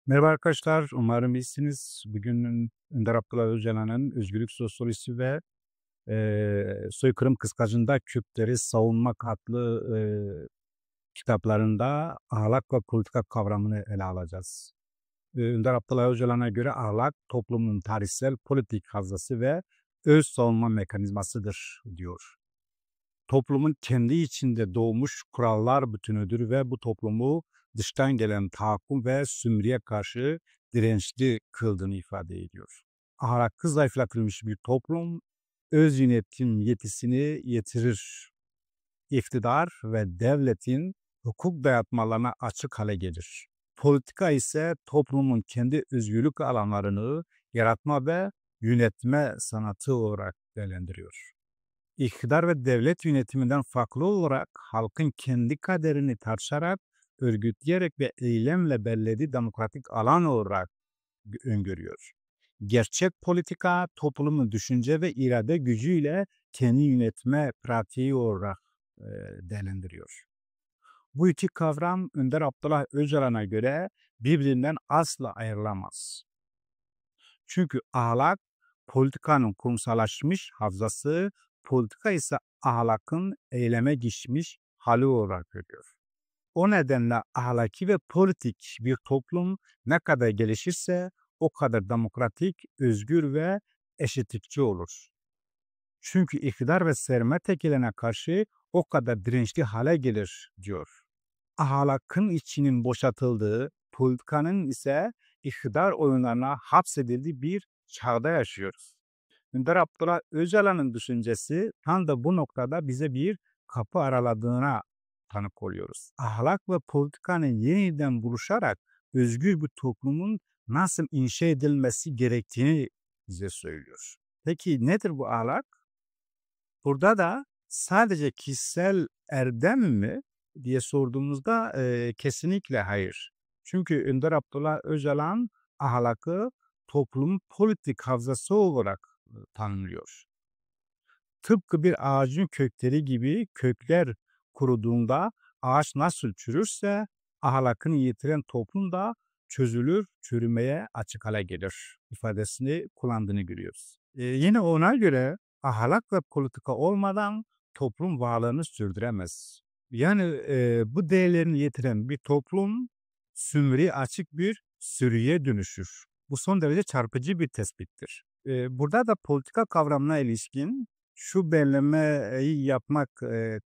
Merhaba arkadaşlar, umarım iyisiniz. Bugün Önder Abdullah Öcalan'ın Özgürlük Sosyolojisi ve Soykırım Kıskacında Kürtleri Savunmak adlı kitaplarında ahlak ve politika kavramını ele alacağız. Önder Abdullah Öcalan'a göre ahlak toplumun tarihsel politik havzası ve öz savunma mekanizmasıdır diyor. Toplumun kendi içinde doğmuş kurallar bütünüdür ve bu toplumu dıştan gelen tahakküm ve sömürüye karşı dirençli kıldığını ifade ediyor. Ahlakı zayıflatılmış bir toplum öz yönetim yetisini yitirir. İktidar ve devletin hukuk dayatmalarına açık hale gelir. Politika ise toplumun kendi özgürlük alanlarını yaratma ve yönetme sanatı olarak değerlendiriyor. İktidar ve devlet yönetiminden farklı olarak halkın kendi kaderini tartışarak, örgütleyerek ve eylemle belirlediği demokratik alan olarak öngörüyor. Gerçek politika toplumun düşünce ve irade gücüyle kendi yönetme pratiği olarak e, değerlendiriyor. Bu iki kavram Önder Abdullah Öcalan'a göre birbirinden asla ayrılamaz. Çünkü ahlak politikanın kurumsallaşmış havzası, politika ise ahlakın eyleme geçmiş hali olarak görüyor. O nedenle ahlaki ve politik bir toplum ne kadar gelişirse o kadar demokratik, özgür ve eşitlikçi olur. Çünkü iktidar ve sermaye tekeline karşı o kadar dirençli hale gelir diyor. Ahlakın içinin boşaltıldığı, politikanın ise iktidar oyunlarına hapsedildiği bir çağda yaşıyoruz. Önder Abdullah Öcalan'ın düşüncesi tam da bu noktada bize bir kapı araladığına tanık oluyoruz. Ahlak ve politikanın yeniden buluşarak özgür bir toplumun nasıl inşa edilmesi gerektiğini bize söylüyor. Peki nedir bu ahlak? Burada da sadece kişisel erdem mi diye sorduğumuzda kesinlikle hayır. Çünkü Önder Abdullah Öcalan ahlakı toplumun politik havzası olarak tanımlıyor. Tıpkı bir ağacın kökleri gibi kökler kuruduğunda ağaç nasıl çürürse ahlakını yitiren toplum da çözülür, çürümeye açık hale gelir ifadesini kullandığını görüyoruz. Yine ona göre ahlak ve politika olmadan toplum varlığını sürdüremez. Yani bu değerlerini yitiren bir toplum sömürüye açık bir sürüye dönüşür. Bu son derece çarpıcı bir tespittir. Burada da politika kavramına ilişkin şu belirlemeyi yapmak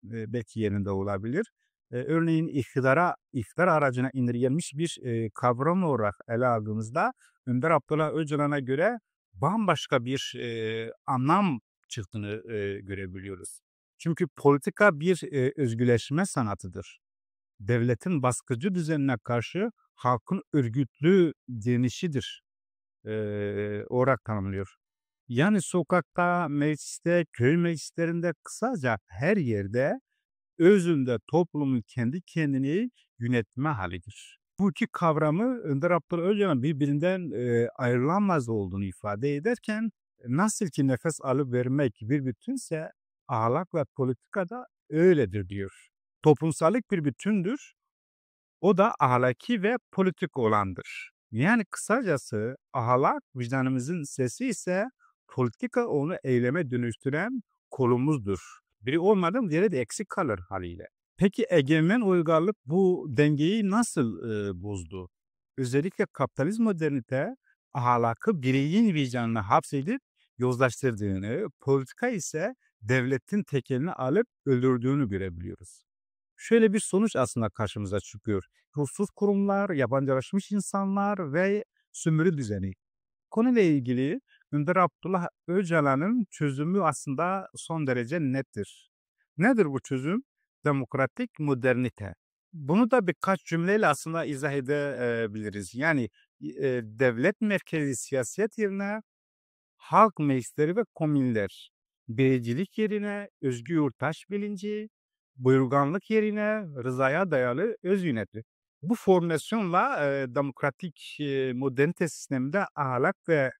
belki yerinde olabilir. Örneğin iktidar aracına indirgenmiş bir kavram olarak ele aldığımızda Önder Abdullah Öcalan'a göre bambaşka bir anlam çıktığını görebiliyoruz. Çünkü politika bir özgürleşme sanatıdır. Devletin baskıcı düzenine karşı halkın örgütlü direnişidir olarak tanımlıyor. Yani sokakta, mecliste, köy meclislerinde kısaca her yerde özünde toplumun kendi kendini yönetme halidir. Bu iki kavramı Önder Abdullah Öcalan birbirinden ayrılamaz olduğunu ifade ederken nasıl ki nefes alıp vermek bir bütünse ahlak ve politika da öyledir diyor. Toplumsallık bir bütündür. O da ahlaki ve politik olandır. Yani kısacası ahlak vicdanımızın sesi ise politika onu eyleme dönüştüren kolumuzdur. Biri olmadan diğeri de eksik kalır haliyle. Peki egemen uygarlık bu dengeyi nasıl bozdu? Özellikle kapitalist modernite ahlakı bireyin vicdanına hapsedip yozlaştırdığını, politika ise devletin tekelini alıp öldürdüğünü görebiliyoruz. Şöyle bir sonuç aslında karşımıza çıkıyor. Ruhsuz kurumlar, yabancılaşmış insanlar ve sömürü düzeni. Konuyla ilgili Önder Abdullah Öcalan'ın çözümü aslında son derece nettir. Nedir bu çözüm? Demokratik modernite. Bunu da birkaç cümleyle aslında izah edebiliriz. Yani devlet merkezi siyaset yerine halk meclisleri ve komünler, bireycilik yerine özgür yurttaş bilinci, buyurganlık yerine rızaya dayalı öz yönetim. Bu formülasyonla demokratik modernite sisteminde ahlak ve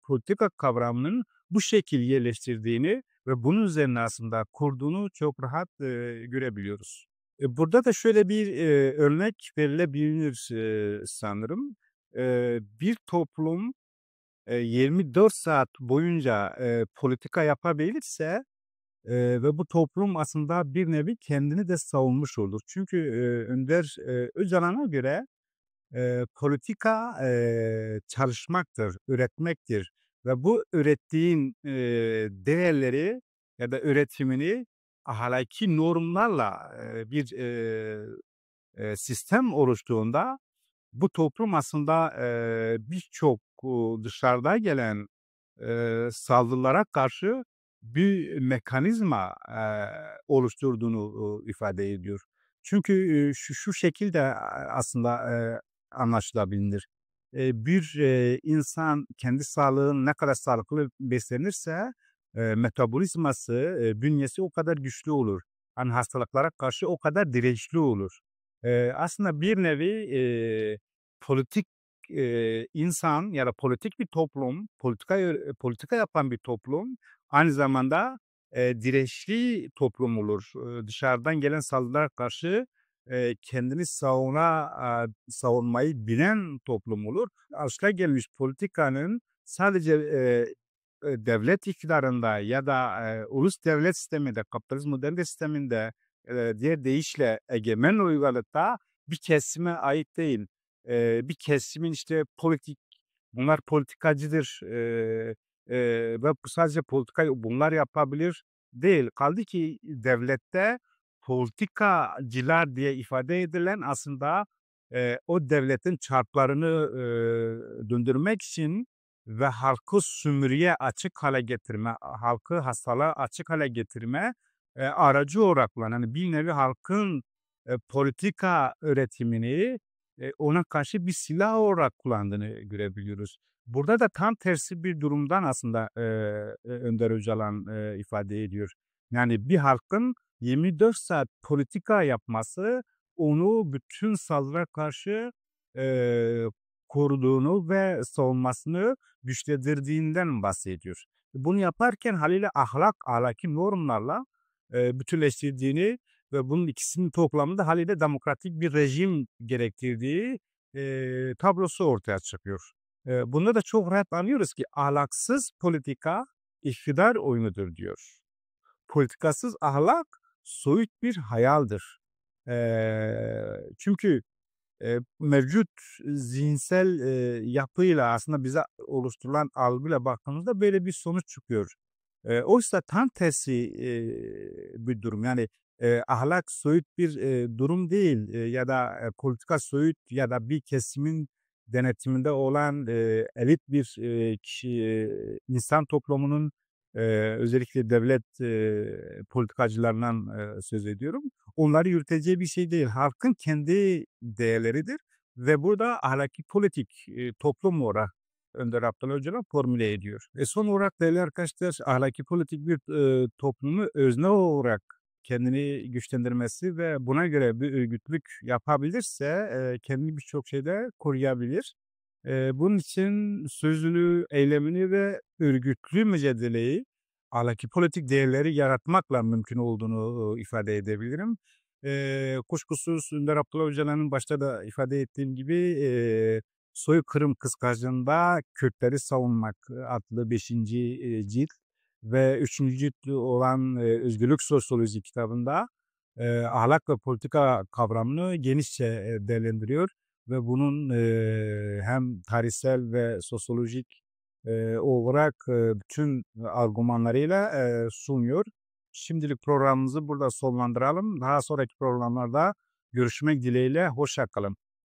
politika kavramının bu şekil yerleştirdiğini ve bunun üzerine aslında kurduğunu çok rahat görebiliyoruz. Burada da şöyle bir örnek verilebilir sanırım. Bir toplum 24 saat boyunca politika yapabilirse ve bu toplum aslında bir nevi kendini de savunmuş olur. Çünkü Önder Öcalan'a göre politika çalışmaktır, üretmektir ve bu ürettiğin değerleri ya da üretimini ahlaki normlarla bir sistem oluştuğunda bu toplum aslında birçok dışarıdan gelen saldırılara karşı bir mekanizma oluşturduğunu ifade ediyor. Çünkü şu şekilde aslında anlaşılabilir. Bir insan kendi sağlığını ne kadar sağlıklı beslenirse metabolizması, bünyesi o kadar güçlü olur. Hani hastalıklara karşı o kadar dirençli olur. Aslında bir nevi politik insan ya da politik bir toplum, politika yapan bir toplum aynı zamanda dirençli toplum olur. Dışarıdan gelen saldırılara karşı kendini savunmayı bilen toplum olur. Alışılagelmiş politikanın sadece devlet iktidarında ya da ulus devlet sisteminde, kapitalist modern sisteminde diğer deyişle egemen uygarlıkta bir kesime ait değil. Bir kesimin işte bunlar politikacıdır ve sadece politika bunlar yapabilir değil. Kaldı ki devlette politikacılar diye ifade edilen aslında o devletin çarklarını döndürmek için ve halkı sömürüye açık hale getirme, halkı hastalığa açık hale getirme aracı olarak kullanan, yani bir nevi halkın politika üretimini ona karşı bir silah olarak kullandığını görebiliyoruz. Burada da tam tersi bir durumdan aslında Önder Öcalan ifade ediyor. Yani bir halkın 24 saat politika yapması onu bütün saldırılara karşı eee, koruduğunu ve savunmasını güçlendirdiğinden bahsediyor. Bunu yaparken haliyle ahlaki normlarla bütünleştirdiğini ve bunun ikisinin toplamında haliyle demokratik bir rejim gerektirdiği tablosu ortaya çıkıyor. Bunda da çok rahat anlıyoruz ki ahlaksız politika iktidar oyunudur diyor. Politikasız ahlak soyut bir hayaldir. Çünkü mevcut zihinsel yapıyla aslında bize oluşturulan algıyla baktığımızda böyle bir sonuç çıkıyor. Oysa tam tersi bir durum. Yani ahlak soyut bir durum değil ya da politika soyut ya da bir kesimin denetiminde olan elit bir kişi, insan toplumunun özellikle devlet politikacılarından söz ediyorum. Onları yürüteceği bir şey değil. Halkın kendi değerleridir ve burada ahlaki politik toplum olarak Önder Abdullah Öcalan formüle ediyor. Son olarak değerli arkadaşlar ahlaki politik bir toplumu özne olarak kendini güçlendirmesi ve buna göre bir örgütlük yapabilirse kendini birçok şeyde koruyabilir. Bunun için sözünü, eylemini ve örgütlü mücadeleyi ahlaki politik değerleri yaratmakla mümkün olduğunu ifade edebilirim. Kuşkusuz Önder Abdullah Öcalan'ın başta da ifade ettiğim gibi Soykırım Kıskacı'nda Kürtleri Savunmak adlı 5. Cilt ve 3. cilt olan Özgürlük Sosyoloji kitabında ahlak ve politika kavramını genişçe değerlendiriyor ve bunun hem tarihsel ve sosyolojik olarak bütün argümanlarıyla sunuyor. Şimdilik programımızı burada sonlandıralım. Daha sonraki programlarda görüşmek dileğiyle. Hoşça kalın.